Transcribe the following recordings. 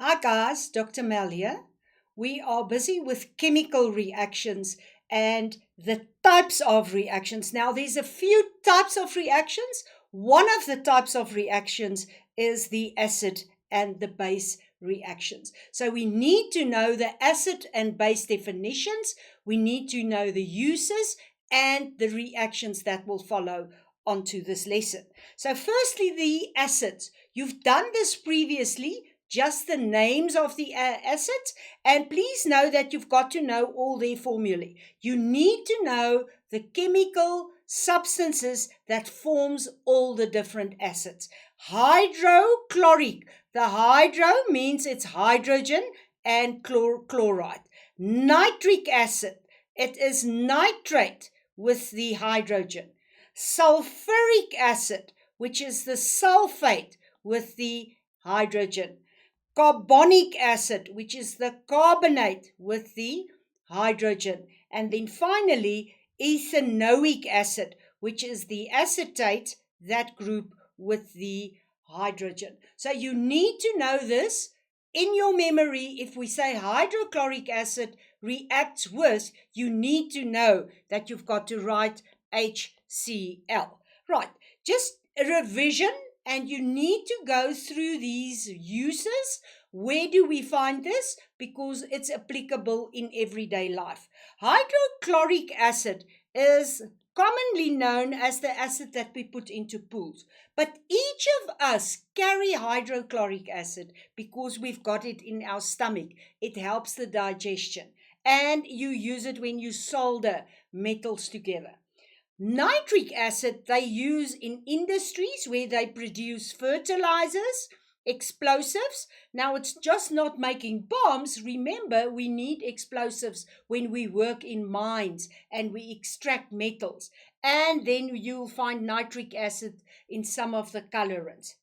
Hi guys, Dr. Mel here. We are busy with chemical reactions and the types of reactions. Now, there's a few types of reactions. One of the types of reactions is the acid and the base reactions. So, we need to know the acid and base definitions, we need to know the uses and the reactions that will follow onto this lesson. So, firstly, the acids. You've done this previously, just the names of the acids, and please know that you've got to know all their formulae. You need to know the chemical substances that forms all the different acids. Hydrochloric, the hydro means it's hydrogen and chloride. Nitric acid, it is nitrate with the hydrogen. Sulfuric acid, which is the sulfate with the hydrogen. Carbonic acid, which is the carbonate with the hydrogen. And then finally, ethanoic acid, which is the acetate, that group with the hydrogen. So you need to know this in your memory. If we say hydrochloric acid reacts with, you need to know that you've got to write HCl. Right, just a revision, and you need to go through these uses. Where do we find this? Because it's applicable in everyday life. Hydrochloric acid is commonly known as the acid that we put into pools. But each of us carry hydrochloric acid because we've got it in our stomach. It helps the digestion. And you use it when you solder metals together. Nitric acid they use in industries where they produce fertilizers, explosives. Now, it's just not making bombs. Remember, we need explosives when we work in mines and we extract metals. And then you'll find nitric acid in some of the colorants.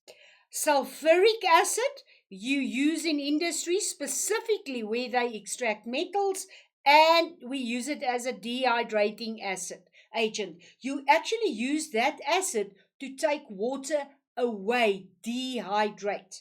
Sulfuric acid you use in industry, specifically where they extract metals, and we use it as a dehydrating agent. You actually use that acid to take water away, dehydrate.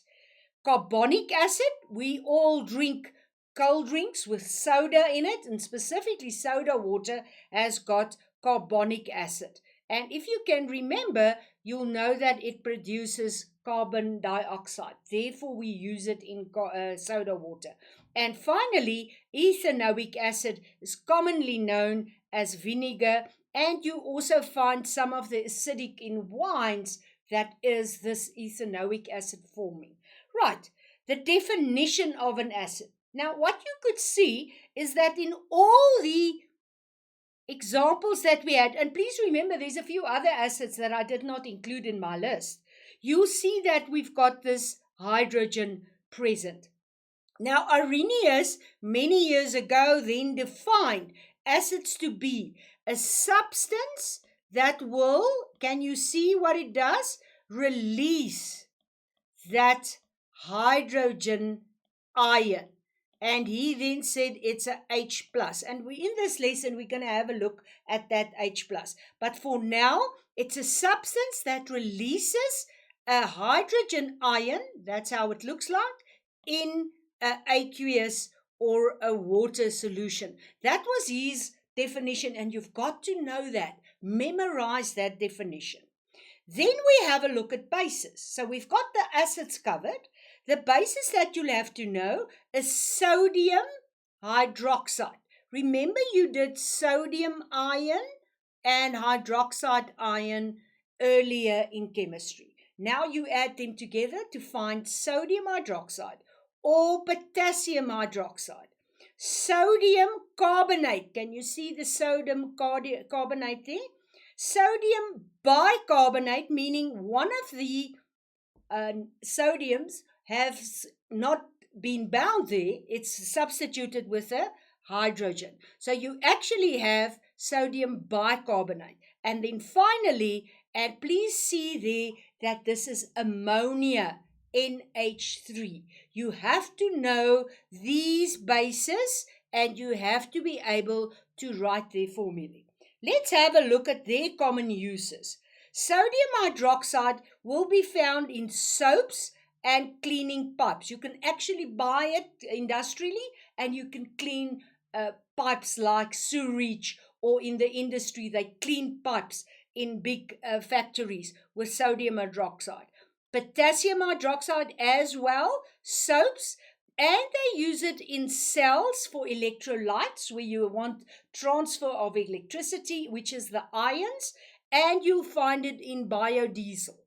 Carbonic acid, we all drink cold drinks with soda in it, and specifically soda water has got carbonic acid. And if you can remember, you'll know that it produces carbon dioxide. Therefore, we use it in soda water. And finally, ethanoic acid is commonly known as vinegar, and you also find some of the acidic in wines that is this ethanoic acid forming. Right, the definition of an acid. Now, what you could see is that in all the examples that we had, and please remember there's a few other acids that I did not include in my list, you'll see that we've got this hydrogen present. Now, Arrhenius, many years ago, then defined acids to be a substance that will, can you see what it does? Release that hydrogen ion. And he then said it's a H plus. And we in this lesson, we're going to have a look at that H plus. But for now, it's a substance that releases a hydrogen ion, that's how it looks like, in a aqueous or a water solution. That was his definition, and you've got to know that. Memorize that definition. Then we have a look at bases. So we've got the acids covered. The bases that you'll have to know is sodium hydroxide. Remember, you did sodium ion and hydroxide ion earlier in chemistry. Now you add them together to find sodium hydroxide or potassium hydroxide. Sodium carbonate. Can you see the sodium carbonate there? Sodium bicarbonate, meaning one of the sodiums has not been bound there, it's substituted with a hydrogen. So you actually have sodium bicarbonate. And then finally, and please see there that this is ammonia, NH3. You have to know these bases and you have to be able to write their formulae. Let's have a look at their common uses. Sodium hydroxide will be found in soaps and cleaning pipes. You can actually buy it industrially, and you can clean pipes like sewage, or in the industry, they clean pipes in big factories with sodium hydroxide. Potassium hydroxide as well, soaps, and they use it in cells for electrolytes, where you want transfer of electricity, which is the ions, and you'll find it in biodiesel.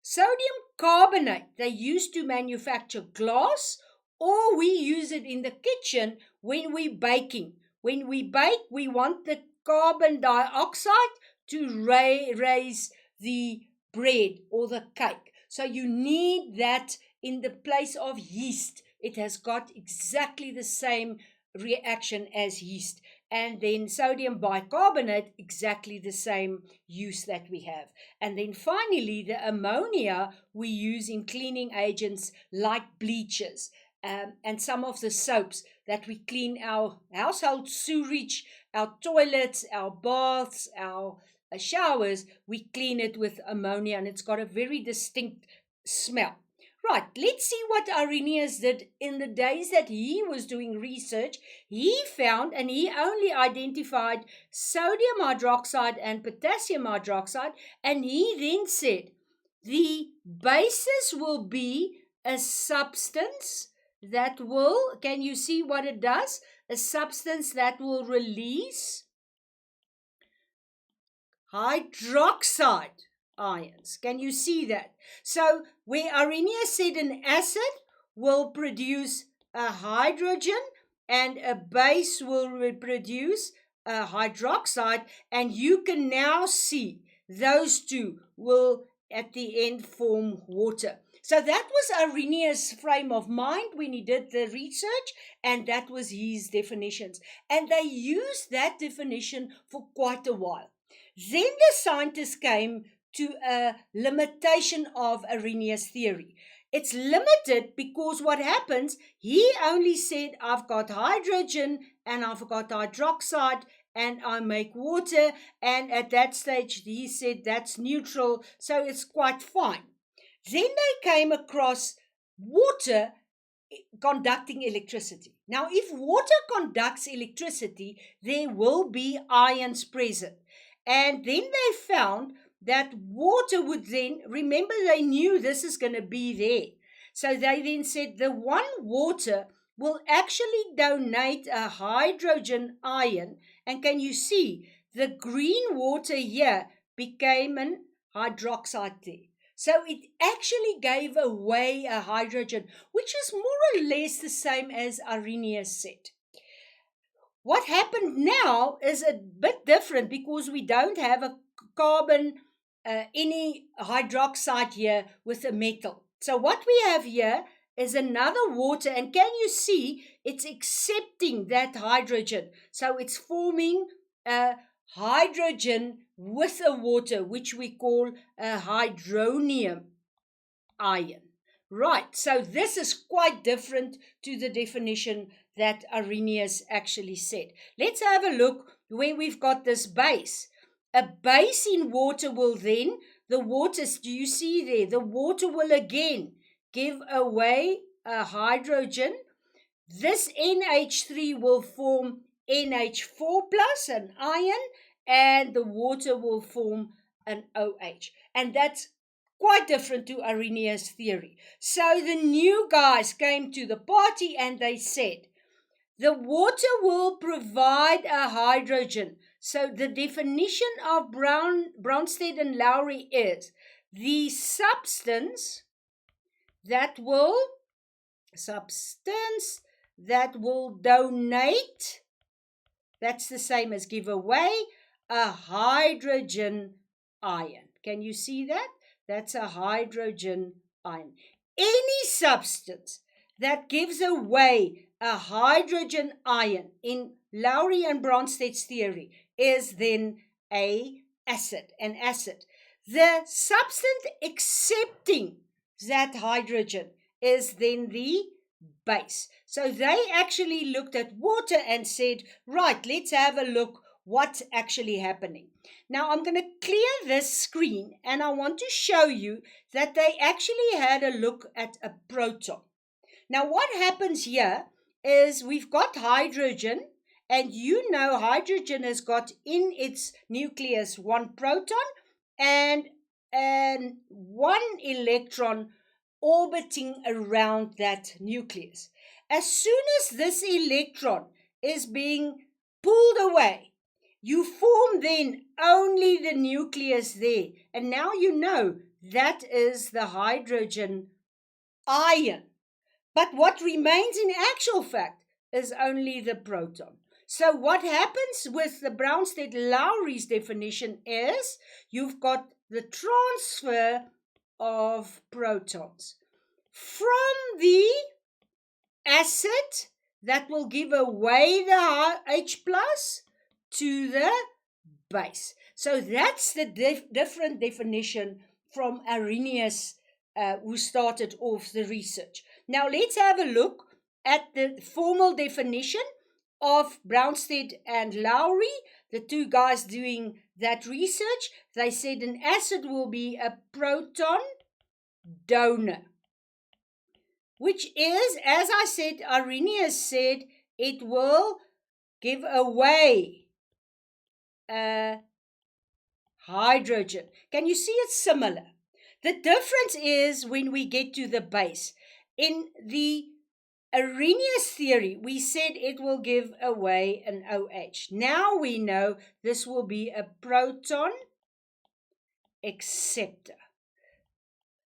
Sodium carbonate they use to manufacture glass, or we use it in the kitchen when we're baking. When we bake, we want the carbon dioxide to raise the bread or the cake. So you need that in the place of yeast. It has got exactly the same reaction as yeast. And then sodium bicarbonate, exactly the same use that we have. And then finally, the ammonia we use in cleaning agents like bleaches, and some of the soaps that we clean our household sewage, our toilets, our baths, our showers, we clean it with ammonia, and it's got a very distinct smell. Right, let's see what Arrhenius did in the days that he was doing research. He found, and he only identified sodium hydroxide and potassium hydroxide, and he then said the basis will be a substance that will, can you see what it does? A substance that will release hydroxide ions. Can you see that? So where Arrhenius said an acid will produce a hydrogen and a base will produce a hydroxide, and you can now see those two will at the end form water. So that was Arrhenius' frame of mind when he did the research, and that was his definitions. And they used that definition for quite a while. Then the scientists came to a limitation of Arrhenius' theory. It's limited because what happens, he only said, I've got hydrogen and I've got hydroxide and I make water. And at that stage, he said that's neutral, so it's quite fine. Then they came across water conducting electricity. Now, if water conducts electricity, there will be ions present. And then they found that water would then, remember they knew this is going to be there. So they then said the one water will actually donate a hydrogen ion. And can you see the green water here became an hydroxide there. So it actually gave away a hydrogen, which is more or less the same as Arrhenius said. What happened now is a bit different because we don't have a carbon, any hydroxide here with a metal. So what we have here is another water, and can you see it's accepting that hydrogen? So it's forming a hydrogen with a water, which we call a hydronium ion. Right, so this is quite different to the definition that Arrhenius actually said. Let's have a look where we've got this base. A base in water will then, the waters, do you see there? The water will again give away a hydrogen. This NH3 will form NH4 plus, an ion, and the water will form an OH. And that's quite different to Arrhenius' theory. So the new guys came to the party and they said, the water will provide a hydrogen. So the definition of Bronsted and Lowry is the substance that will donate, that's the same as give away, a hydrogen ion. Can you see that? That's a hydrogen ion. Any substance that gives away a hydrogen ion in Lowry and Bronstet's theory is then an acid. The substance accepting that hydrogen is then the base. So they actually looked at water and said, right, let's have a look. what's actually happening. Now I'm going to clear this screen and I want to show you that they actually had a look at a proton. Now what happens here is we've got hydrogen, and you know hydrogen has got in its nucleus one proton and one electron orbiting around that nucleus. As soon as this electron is being pulled away, you form then only the nucleus there. And now you know that is the hydrogen ion. But what remains in actual fact is only the proton. So what happens with the Bronsted-Lowry's definition is you've got the transfer of protons from the acid that will give away the H plus to the base. So that's the different definition from Arrhenius, who started off the research. Now let's have a look at the formal definition of Bronsted and Lowry, the two guys doing that research. They said an acid will be a proton donor, which is, as I said, Arrhenius said, it will give away hydrogen. Can you see it's similar? The difference is when we get to the base. In the Arrhenius theory, we said it will give away an OH. Now we know this will be a proton acceptor.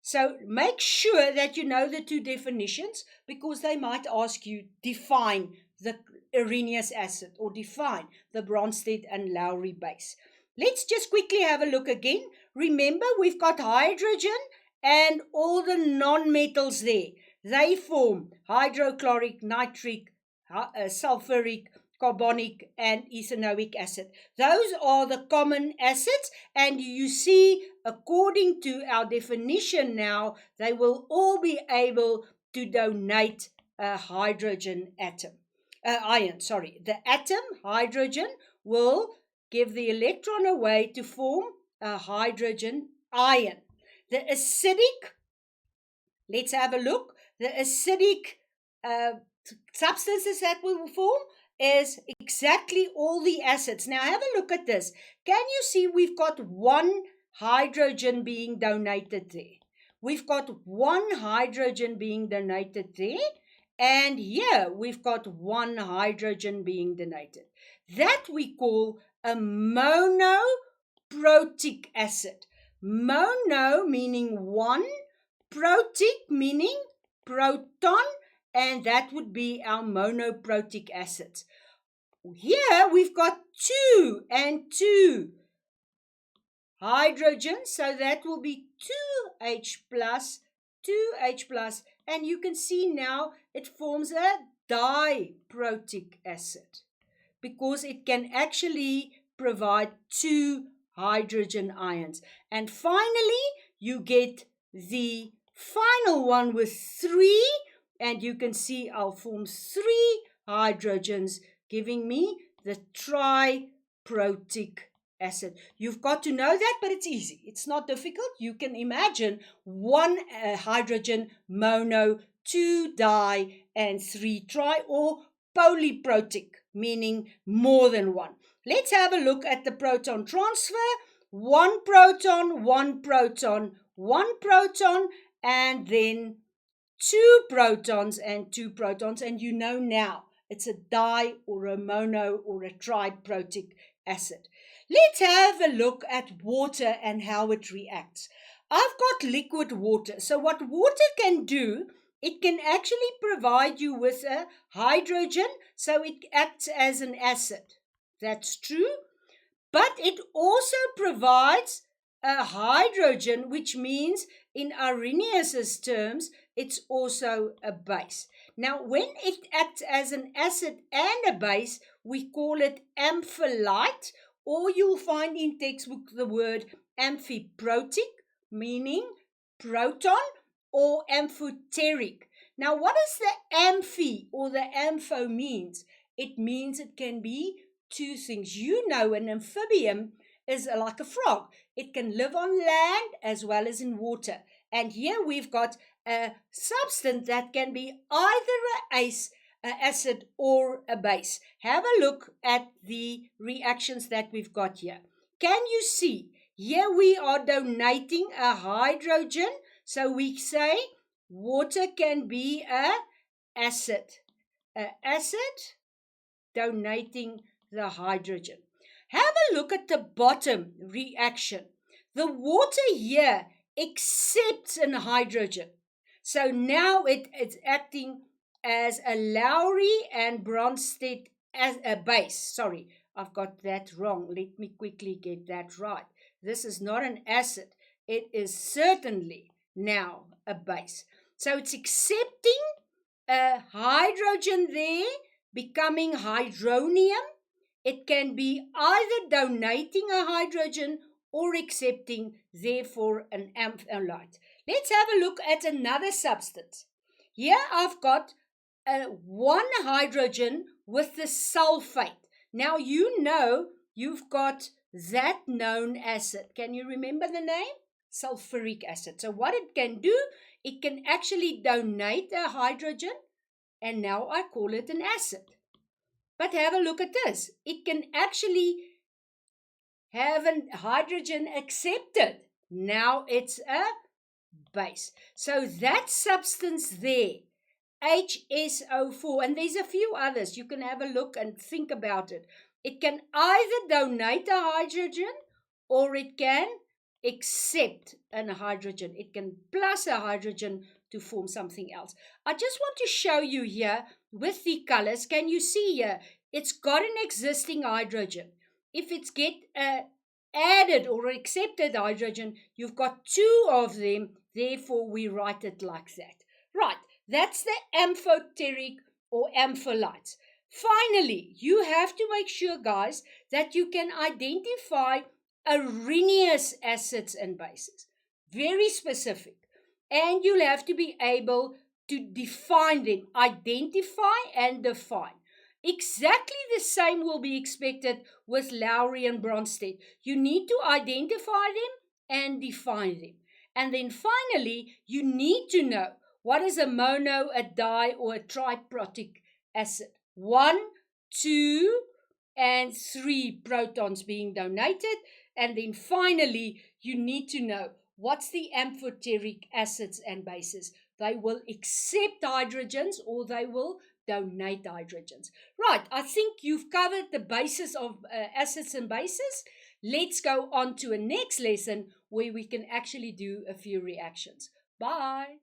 So make sure that you know the two definitions, because they might ask you, define the Arrhenius acid or define the Bronsted and Lowry base. Let's just quickly have a look again. Remember, we've got hydrogen and all the non-metals there. They form hydrochloric, nitric, sulfuric, carbonic, and ethanoic acid. Those are the common acids, and you see, according to our definition now, they will all be able to donate a hydrogen ion. The atom, hydrogen, will give the electron away to form a hydrogen ion. The acidic, let's have a look. The acidic substances that will form is exactly all the acids. Now have a look at this. Can you see we've got one hydrogen being donated there? We've got one hydrogen being donated there. And here we've got one hydrogen being donated. That we call a monoprotic acid. Mono meaning one, protic meaning proton, and that would be our monoprotic acids. Here we've got 2 and 2 hydrogen, so that will be 2H plus, 2H plus, and you can see now it forms a diprotic acid because it can actually provide 2 hydrogen ions. And finally, you get the final one with 3, and you can see I'll form 3 hydrogens, giving me the triprotic acid. You've got to know that, but it's easy. It's not difficult. You can imagine 1 hydrogen mono, 2 di, and 3 tri, or polyprotic, meaning more than 1. Let's have a look at the proton transfer. 1 proton, 1 proton, 1 proton, and then 2 protons and 2 protons. And you know now it's a di or a mono or a triprotic acid. Let's have a look at water and how it reacts. I've got liquid water. So what water can do, it can actually provide you with a hydrogen, so it acts as an acid. That's true. But it also provides a hydrogen, which means in Arrhenius's terms, it's also a base. Now, when it acts as an acid and a base, we call it amphilyte, or you'll find in textbook the word amphiprotic, meaning proton, or amphoteric. Now, what does the amphi or the ampho means? It means it can be two things. You know, an amphibian is like a frog. It can live on land as well as in water. And here we've got a substance that can be either an acid or a base. Have a look at the reactions that we've got here. Can you see? Here we are donating a hydrogen. So we say water can be a acid. An acid donating the hydrogen. Have a look at the bottom reaction. The water here accepts an hydrogen. So now it's acting as a Lowry and Bronsted as a base. Sorry, I've got that wrong. Let me quickly get that right. This is not an acid. It is certainly now a base. So it's accepting a hydrogen there, becoming hydronium. It can be either donating a hydrogen or accepting, therefore, an amphibolite. Let's have a look at another substance. Here I've got one hydrogen with the sulfate. Now you know you've got that known acid. Can you remember the name? Sulfuric acid. So what it can do, it can actually donate a hydrogen, and now I call it an acid. But have a look at this. It can actually have a hydrogen accepted. Now it's a base. So that substance there, HSO4, and there's a few others. You can have a look and think about it. It can either donate a hydrogen or it can accept a hydrogen. It can plus a hydrogen to form something else. I just want to show you here with the colors. Can you see here? It's got an existing hydrogen. If it's get added or accepted hydrogen, you've got two of them. Therefore, we write it like that. Right, that's the amphoteric or ampholites. Finally, you have to make sure, guys, that you can identify Arrhenius acids and bases. Very specific. And you'll have to be able to define them, identify and define. Exactly the same will be expected with Lowry and Bronsted. You need to identify them and define them. And then finally, you need to know what is a mono, a di, or a triprotic acid. 1, 2, and 3 protons being donated. And then finally, you need to know what's the amphoteric acids and bases. They will accept hydrogens or they will donate hydrogens. Right, I think you've covered the basis of acids and bases. Let's go on to a next lesson where we can actually do a few reactions. Bye.